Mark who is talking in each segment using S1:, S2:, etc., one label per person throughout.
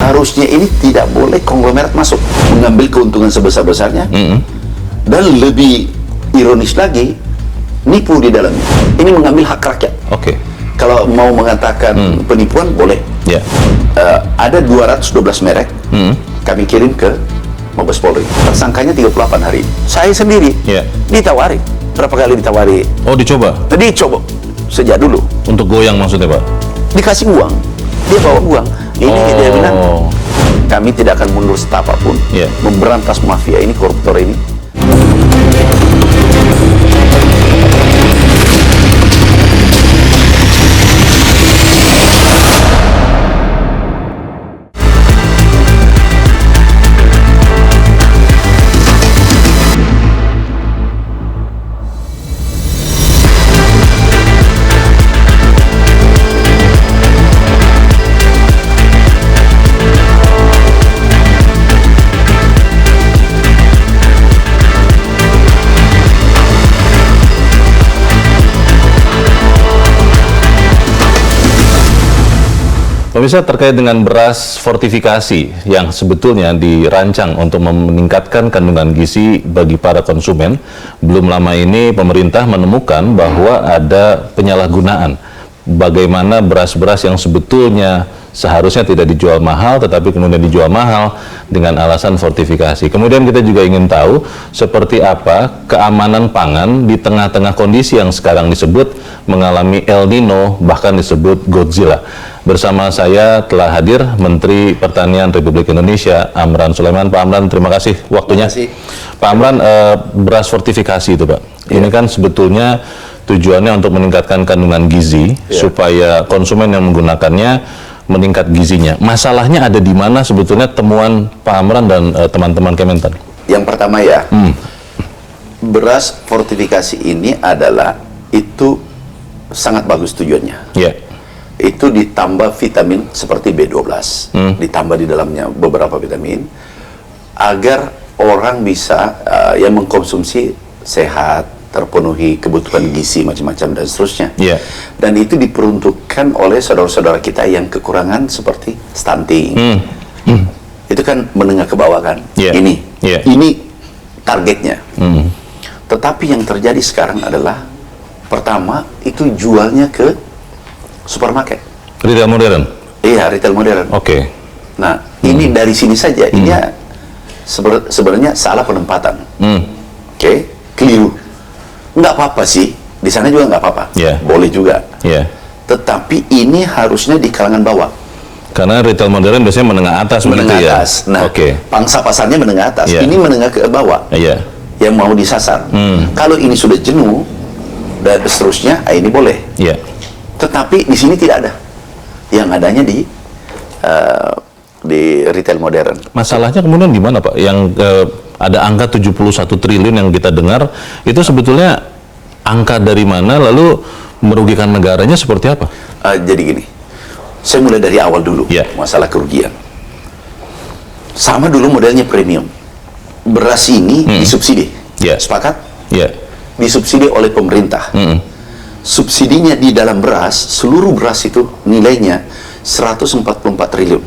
S1: harusnya ini tidak boleh konglomerat masuk mengambil keuntungan sebesar-besarnya, dan lebih ironis lagi nipu di dalamnya. Ini mengambil hak rakyat.
S2: Oke.
S1: Kalau mau mengatakan penipuan boleh.
S2: Ya.
S1: Ada 212 merek kami kirim ke Mabes Polri. Tersangkanya 38 hari ini. Saya sendiri ditawari. Berapa kali ditawari?
S2: Oh, dicoba?
S1: Dicoba sejak dulu.
S2: Untuk goyang maksudnya, Pak?
S1: Dikasih uang, dia bawa uang. Ini dia bilang, kami tidak akan mundur setapak pun memberantas mafia ini, koruptor ini.
S2: Pemirsa, terkait dengan beras fortifikasi yang sebetulnya dirancang untuk meningkatkan kandungan gizi bagi para konsumen, belum lama ini pemerintah menemukan bahwa ada penyalahgunaan. Bagaimana beras-beras yang sebetulnya seharusnya tidak dijual mahal, tetapi kemudian dijual mahal dengan alasan fortifikasi. Kemudian kita juga ingin tahu seperti apa keamanan pangan di tengah-tengah kondisi yang sekarang disebut mengalami El Nino, bahkan disebut Godzilla. Bersama saya telah hadir Menteri Pertanian Republik Indonesia, Amran Sulaiman. Pak Amran, terima kasih waktunya.
S1: Terima kasih.
S2: Pak Amran, beras fortifikasi itu, Pak. Ini kan sebetulnya tujuannya untuk meningkatkan kandungan gizi supaya konsumen yang menggunakannya meningkat gizinya. Masalahnya ada di mana sebetulnya temuan Pak Amran dan teman-teman Kementan?
S1: Yang pertama beras fortifikasi ini adalah itu sangat bagus tujuannya. Itu ditambah vitamin seperti B12, ditambah di dalamnya beberapa vitamin agar orang bisa yang mengkonsumsi sehat, terpenuhi kebutuhan gizi macam-macam dan seterusnya. Dan itu diperuntukkan oleh saudara-saudara kita yang kekurangan seperti stunting. Itu kan menengah ke bawah kan. Ini targetnya. Tetapi yang terjadi sekarang adalah pertama itu jualnya ke supermarket.
S2: Retail modern?
S1: Iya, retail modern.
S2: Oke.
S1: Nah, ini dari sini saja, ini sebenarnya salah penempatan. Keliru. Nggak apa-apa sih, di sana juga nggak apa-apa. Boleh juga. Tetapi ini harusnya di kalangan bawah.
S2: Karena retail modern biasanya menengah atas.
S1: Menengah atas. Nah, pangsa pasarnya menengah atas. Ini menengah ke bawah. Yang mau disasar. Kalau ini sudah jenuh dan seterusnya, ini boleh. Tetapi di sini tidak ada. Yang adanya di retail modern.
S2: Masalahnya kemudian di mana, Pak? Yang ada angka 71 triliun yang kita dengar, itu sebetulnya angka dari mana, lalu merugikan negaranya seperti apa?
S1: Jadi gini, saya mulai dari awal dulu, masalah kerugian. Sama dulu modelnya premium. Beras ini disubsidi. Sepakat? Disubsidi oleh pemerintah. Subsidinya di dalam beras, seluruh beras itu nilainya 144 triliun.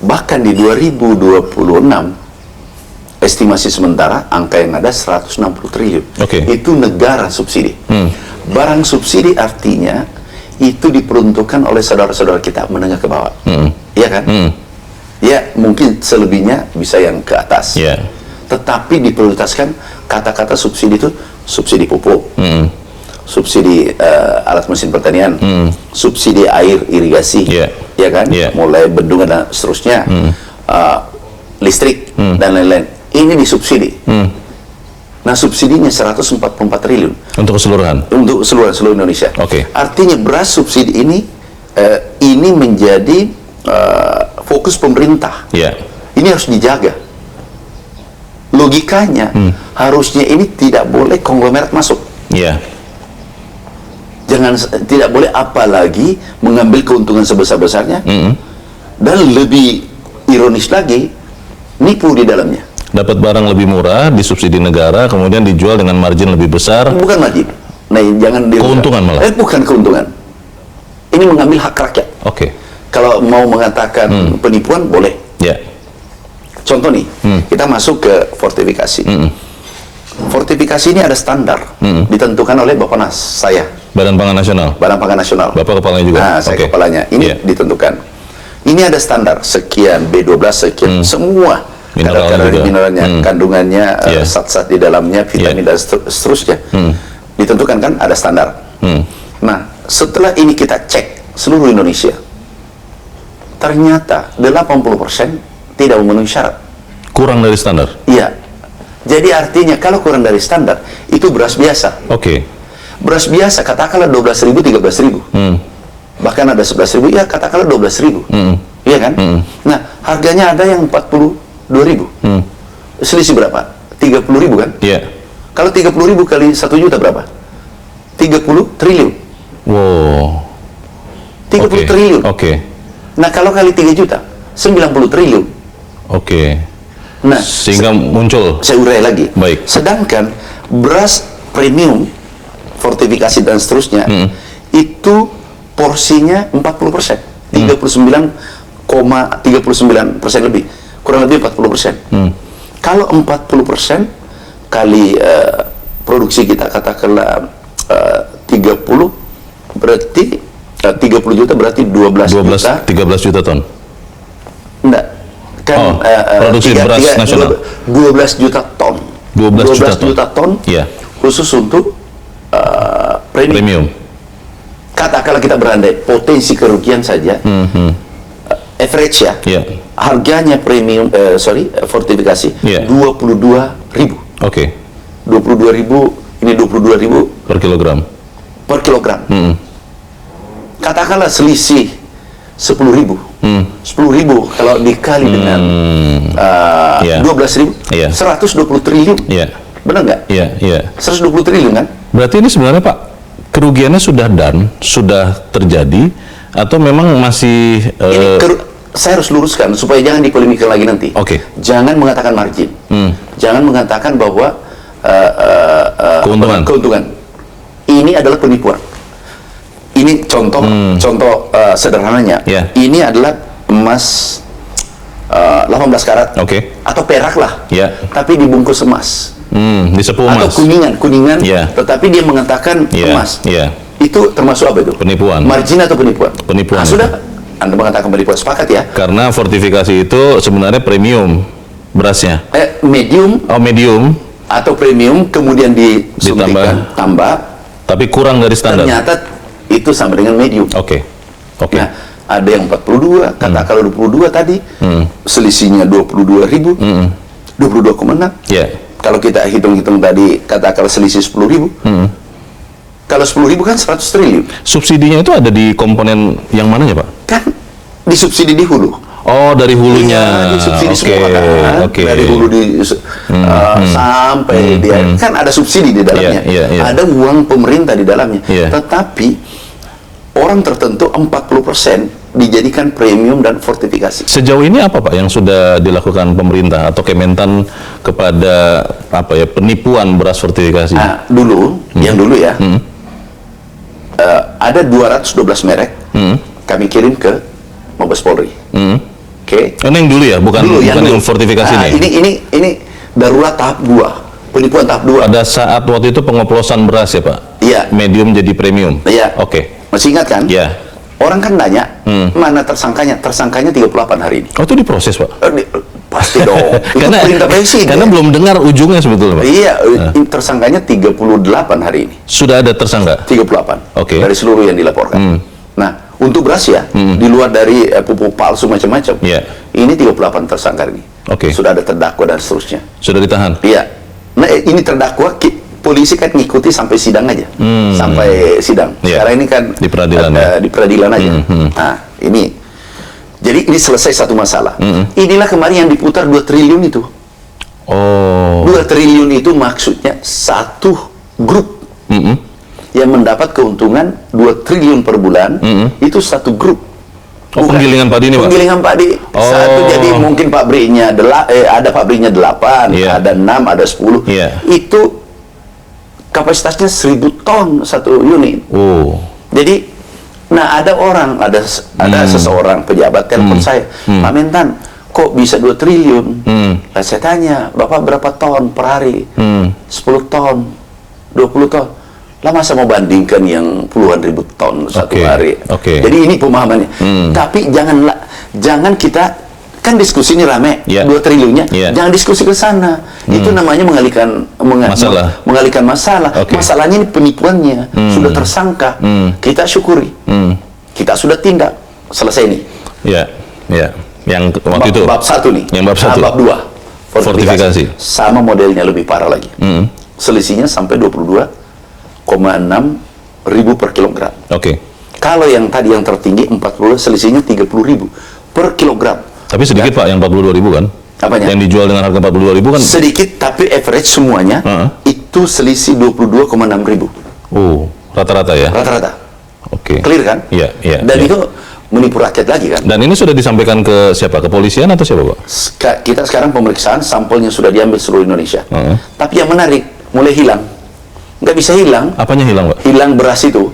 S1: Bahkan di 2026, estimasi sementara, angka yang ada 160 triliun. Itu negara subsidi. Barang subsidi artinya, itu diperuntukkan oleh saudara-saudara kita menengah ke bawah. Iya kan? Ya, mungkin selebihnya bisa yang ke atas. Tetapi diprioritaskan kata-kata subsidi itu, subsidi pupuk, subsidi alat mesin pertanian, subsidi air irigasi, ya kan, mulai bendungan dan seterusnya, listrik dan lain-lain. Ini disubsidi. Nah, subsidinya 144 triliun
S2: untuk keseluruhan,
S1: untuk seluruh Indonesia. Artinya beras subsidi ini menjadi fokus pemerintah. Ini harus dijaga. Logikanya harusnya ini tidak boleh konglomerat masuk. Tidak boleh, apalagi mengambil keuntungan sebesar-besarnya, dan lebih ironis lagi, nipu di dalamnya.
S2: Dapat barang lebih murah, disubsidi negara, kemudian dijual dengan margin lebih besar.
S1: Bukan margin. Nah, jangan
S2: keuntungan malah.
S1: Bukan keuntungan. Ini mengambil hak rakyat. Kalau mau mengatakan penipuan boleh. Contoh nih, kita masuk ke fortifikasi. Fortifikasi ini ada standar, ditentukan oleh Bappenas, saya.
S2: Badan Pangan Nasional.
S1: Badan Pangan Nasional.
S2: Bapak kepalanya juga.
S1: Nah, saya kepalanya. Ini ditentukan. Ini ada standar sekian, B12 sekian, semua kadar mineralnya, kandungannya, zat-zat di dalamnya, vitamin dan seterusnya. Ditentukan kan, ada standar. Nah, setelah ini kita cek seluruh Indonesia, ternyata 80% tidak memenuhi syarat.
S2: Kurang dari standar?
S1: Iya. Jadi artinya kalau kurang dari standar, itu beras biasa. Beras biasa, katakanlah 12.000, 13.000. Bahkan ada 11.000, ya katakanlah 12.000. Iya kan? Nah, harganya ada yang 42.000. Selisih berapa? 30.000 kan? Kalau 30.000 kali 1 juta berapa? 30 triliun.
S2: Wow.
S1: 30 triliun. Nah, kalau kali 3 juta, 90 triliun. Nah,
S2: sehingga muncul.
S1: Saya urai lagi.
S2: Baik.
S1: Sedangkan beras premium, fortifikasi dan seterusnya, itu porsinya 40%. 39,39% lebih. Kurang lebih 40%. Kalau 40% kali produksi kita katakanlah 30, berarti 30 juta berarti 12 juta.
S2: 13 juta ton.
S1: Enggak. Kan
S2: produksi beras nasional
S1: 12 juta ton.
S2: 12
S1: juta ton. Khusus untuk premium. Katakanlah kita berandai potensi kerugian saja. Average ya. Harganya premium fortifikasi 22.000. 22.000, ini 22.000
S2: per kilogram.
S1: Katakanlah selisih 10.000. 10.000 kalau dikali dengan 12.000, 120 triliun. Benar nggak? 120 triliun kan?
S2: Berarti ini sebenarnya Pak, kerugiannya sudah sudah terjadi atau memang masih
S1: ini saya harus luruskan supaya jangan dipolemikkan lagi nanti. Jangan mengatakan margin. Jangan mengatakan bahwa keuntungan. Ini adalah penipuan. Ini contoh sederhananya. Ini adalah emas 18 karat atau perak lah. Tapi dibungkus emas.
S2: Disepuh emas.
S1: Atau kuningan, tetapi dia mengatakan emas. Itu termasuk apa itu?
S2: Penipuan.
S1: Margin atau penipuan?
S2: Penipuan.
S1: Sudah, Anda mengatakan penipuan, sepakat ya?
S2: Karena fortifikasi itu sebenarnya premium berasnya.
S1: Medium.
S2: Medium.
S1: Atau premium, kemudian disuntikan, tambah.
S2: Tapi kurang dari standar.
S1: Ternyata itu sama dengan medium. Nah, ada yang 42, katakanlah 22 tadi, selisihnya 22.000, 22,6. Kalau kita hitung-hitung tadi, katakanlah selisih 10.000. Kalau 10.000 kan 100 triliun.
S2: Subsidinya itu ada di komponen yang mana ya Pak?
S1: Kan disubsidi di hulu.
S2: Dari hulunya.
S1: Iya, disubsidi semua kan. Dari hulu sampai dia kan ada subsidi di dalamnya. Ada uang pemerintah di dalamnya. Tetapi orang tertentu 40% dijadikan premium dan fortifikasi.
S2: Sejauh ini apa Pak yang sudah dilakukan pemerintah atau Kementan kepada penipuan beras fortifikasi?
S1: Yang dulu ya. Ada 212 merek. Kami kirim ke Mabes Polri.
S2: Ini yang dulu ya, bukan yang fortifikasi
S1: ini darurat tahap 2, penipuan tahap 2.
S2: Pada saat waktu itu pengoplosan beras ya Pak? Medium jadi premium?
S1: Masih ingat kan? Orang kan nanya, mana tersangkanya? Tersangkanya 38 hari ini.
S2: Itu diproses Pak?
S1: Pasti dong. Itu perintah presiden.
S2: Karena belum dengar ujungnya sebetulnya Pak?
S1: Tersangkanya 38 hari ini.
S2: Sudah ada tersangka?
S1: 38. Dari seluruh yang dilaporkan. Nah, untuk beras ya, di luar dari pupuk palsu macam-macam, ini 38 tersangka ini. Sudah ada terdakwa dan seterusnya.
S2: Sudah ditahan?
S1: Nah, ini terdakwa, polisi kan ngikuti sampai sidang aja. Sampai sidang. Sekarang ini kan
S2: di peradilan
S1: di peradilan aja. Nah, ini. Jadi ini selesai satu masalah. Inilah kemarin yang diputar 2 triliun itu. 2 triliun itu maksudnya satu grup yang mendapat keuntungan 2 triliun per bulan, itu satu grup.
S2: Penggilingan padi ini Pak?
S1: Penggilingan padi. Satu, jadi mungkin pabriknya ada pabriknya 8, ada 6, ada 10. Itu kapasitasnya 1.000 ton satu unit. Jadi Nah, ada seseorang pejabat telepon saya, Pak Mentan, kok bisa 2 triliun? Nah, saya tanya, Bapak berapa ton per hari? 10 ton, 20 ton. Lah masa mau bandingkan yang puluhan ribu ton satu hari? Jadi ini pemahamannya. Tapi jangan kita, kan diskusi ini rame, 2 triliunnya, jangan diskusi ke sana. Itu namanya mengalihkan masalah. Masalahnya ini penipuannya, sudah tersangka. Kita syukuri, kita sudah tindak, selesai ini.
S2: Yang waktu itu
S1: bab 1 nih,
S2: yang bab 1.
S1: Bab 2 fortifikasi. Sama modelnya, lebih parah lagi. Selisihnya sampai 22,6 ribu per kilogram. Kalau yang tadi yang tertinggi 40, selisihnya 30 ribu per kilogram.
S2: Tapi sedikit Pak, yang 42 ribu kan?
S1: Apanya?
S2: Yang dijual dengan harga 42 ribu kan?
S1: Sedikit, tapi average semuanya itu selisih 22,6 ribu.
S2: Rata-rata ya?
S1: Rata-rata. Clear kan? Dan itu menipu rakyat lagi kan?
S2: Dan ini sudah disampaikan ke siapa? Kepolisian atau siapa Pak?
S1: Kita sekarang pemeriksaan, sampelnya sudah diambil seluruh Indonesia. Tapi yang menarik, mulai hilang. Nggak bisa hilang.
S2: Apanya hilang Pak?
S1: Hilang beras itu.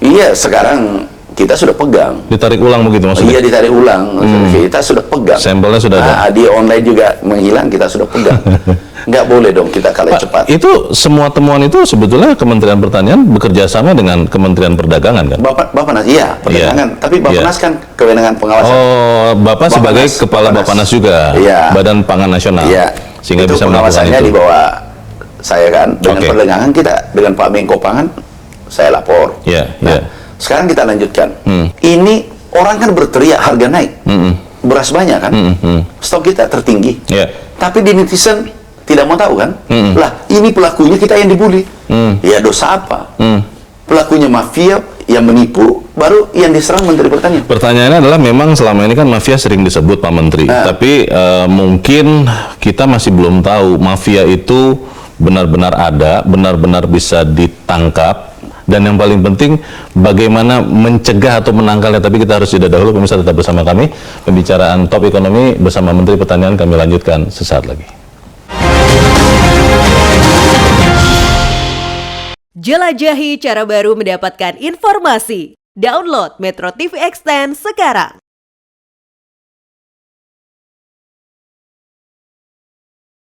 S1: Iya, sekarang kita sudah pegang.
S2: Ditarik ulang begitu maksudnya?
S1: Iya, ditarik ulang. Kita sudah pegang.
S2: Sampelnya sudah ada.
S1: Di online juga menghilang, kita sudah pegang. Nggak boleh dong kita kalah cepat.
S2: Itu semua temuan itu sebetulnya Kementerian Pertanian bekerja sama dengan Kementerian Perdagangan kan?
S1: Bapak iya, perdagangan. Tapi Bappenas kan kewenangan pengawasan.
S2: Bapak sebagai kepala Bappenas juga, Badan Pangan Nasional. Sehingga
S1: itu
S2: bisa
S1: pengawasannya di bawah saya kan. Dengan perdagangan kita, dengan Pak Menko Pangan, saya lapor. Sekarang kita lanjutkan. Ini orang kan berteriak harga naik, beras banyak kan, stok kita tertinggi. Tapi di netizen tidak mau tahu kan? Lah, ini pelakunya kita yang dibully. Ya dosa apa? Pelakunya mafia yang menipu, baru yang diserang Menteri Pertanian.
S2: Pertanyaannya adalah, memang selama ini kan mafia sering disebut Pak Menteri, tapi mungkin kita masih belum tahu mafia itu benar-benar ada, benar-benar bisa ditangkap. Dan yang paling penting, bagaimana mencegah atau menangkalnya. Tapi kita harus jeda dahulu. Pemirsa, tetap bersama kami. Pembicaraan Top Ekonomi bersama Menteri Pertanian kami lanjutkan sesaat lagi.
S3: Jelajahi cara baru mendapatkan informasi. Download Metro TV Extend sekarang.